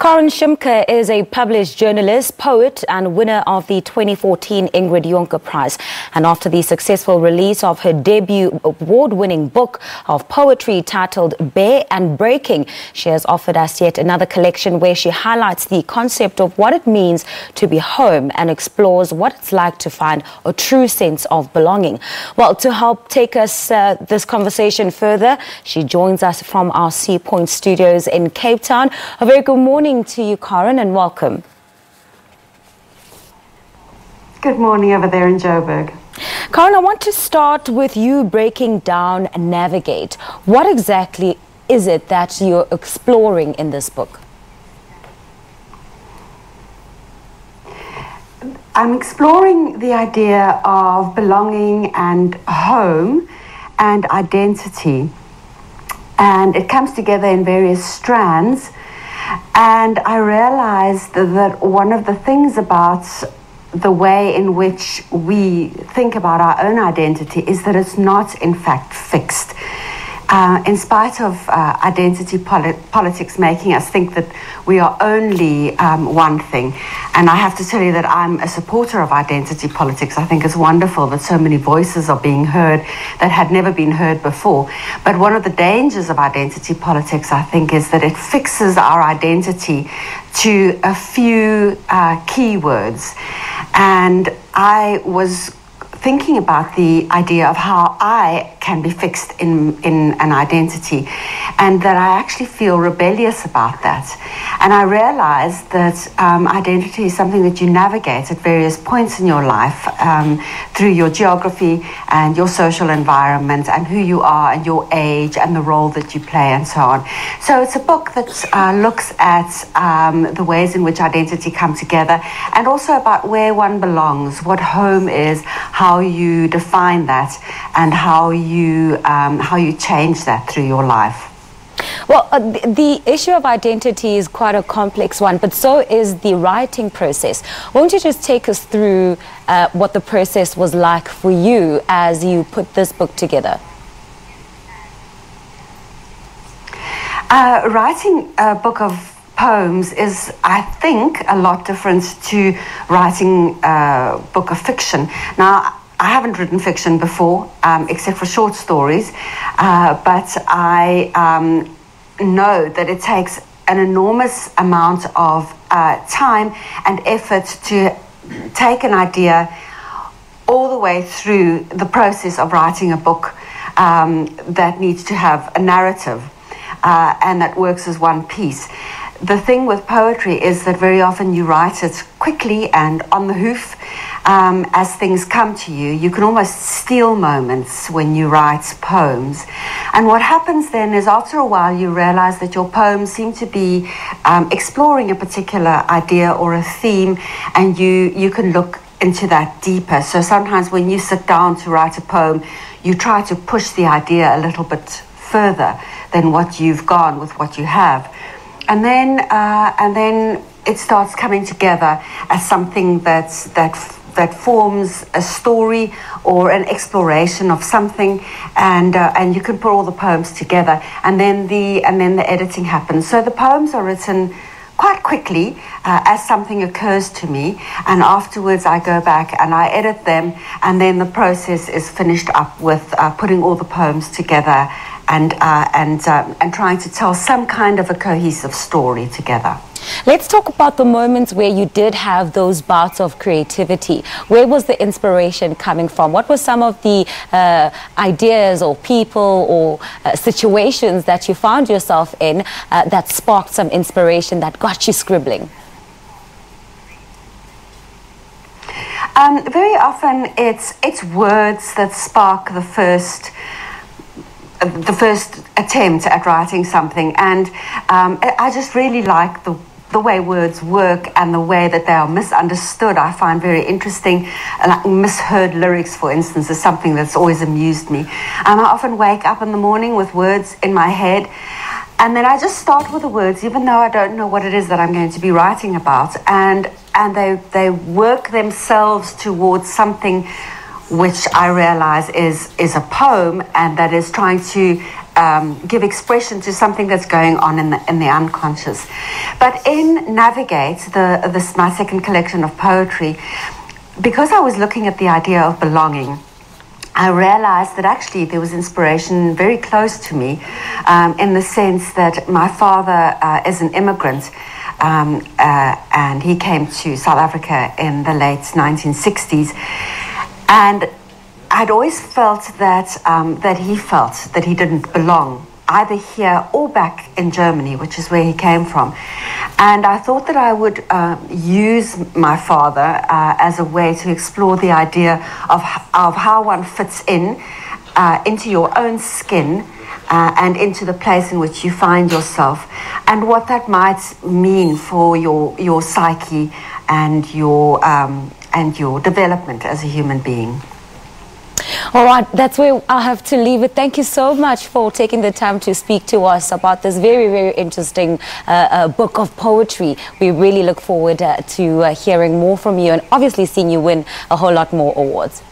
Karin Schimke is a published journalist, poet and winner of the 2014 Ingrid Jonker Prize. And after the successful release of her debut award-winning book of poetry titled Bare and Breaking, she has offered us yet another collection where she highlights the concept of what it means to be home and explores what it's like to find a true sense of belonging. Well, to help take us this conversation further, she joins us from our Seapoint studios in Cape Town. A very good morning to you, Karin, and welcome. Good morning over there in Joburg. Karin, I want to start with you breaking down Navigate. What exactly is it that you're exploring in this book? I'm exploring the idea of belonging and home and identity. And it comes together in various strands. And I realized that one of the things about the way in which we think about our own identity is that it's not, in fact, fixed. In spite of identity politics making us think that we are only one thing. And I have to tell you that I'm a supporter of identity politics. I think it's wonderful that so many voices are being heard that had never been heard before. But one of the dangers of identity politics, I think, is that it fixes our identity to a few keywords. And I was thinking about the idea of how I can be fixed in an identity, and that I actually feel rebellious about that. And I realized that identity is something that you navigate at various points in your life through your geography and your social environment and who you are and your age and the role that you play and so on. So it's a book that looks at the ways in which identity come together, and also about where one belongs, what home is, how you define that, and how you change that through your life. Well, the issue of identity is quite a complex one, but so is the writing process. Won't you just take us through what the process was like for you as you put this book together? Writing a book of poems is, I think, a lot different to writing a book of fiction. Now, I haven't written fiction before, except for short stories, but I know that it takes an enormous amount of time and effort to take an idea all the way through the process of writing a book that needs to have a narrative and that works as one piece. The thing with poetry is that very often you write it quickly and on the hoof as things come to you. You can almost steal moments when you write poems. And what happens then is after a while you realize that your poems seem to be exploring a particular idea or a theme, and you can look into that deeper. So sometimes when you sit down to write a poem, you try to push the idea a little bit further than what you've gone with what you have. And then it starts coming together as something that forms a story or an exploration of something, and you can put all the poems together, and then the editing happens. So the poems are written quite quickly as something occurs to me, and afterwards I go back and I edit them, and then the process is finished up with putting all the poems together and trying to tell some kind of a cohesive story together. Let's talk about the moments where you did have those bouts of creativity. Where was the inspiration coming from? What were some of the ideas or people or situations that you found yourself in that sparked some inspiration that got you scribbling? Very often it's words that spark the first attempt at writing something, and I just really like the way words work and the way that they are misunderstood. I find very interesting. Like misheard lyrics, for instance, is something that's always amused me. I often wake up in the morning with words in my head, and then I just start with the words, even though I don't know what it is that I'm going to be writing about, and they work themselves towards something which I realize is a poem, and that is trying to give expression to something that's going on in the unconscious. But in Navigate, my second collection of poetry, because I was looking at the idea of belonging, I realized that actually there was inspiration very close to me, in the sense that my father is an immigrant, and he came to South Africa in the late 1960s. And I'd always felt that that he didn't belong, either here or back in Germany, which is where he came from. And I thought that I would use my father as a way to explore the idea of how one fits into your own skin, and into the place in which you find yourself, and what that might mean for your psyche and your development as a human being. All right, that's where I have to leave it. Thank you so much for taking the time to speak to us about this very, very interesting book of poetry. We really look forward to hearing more from you and obviously seeing you win a whole lot more awards.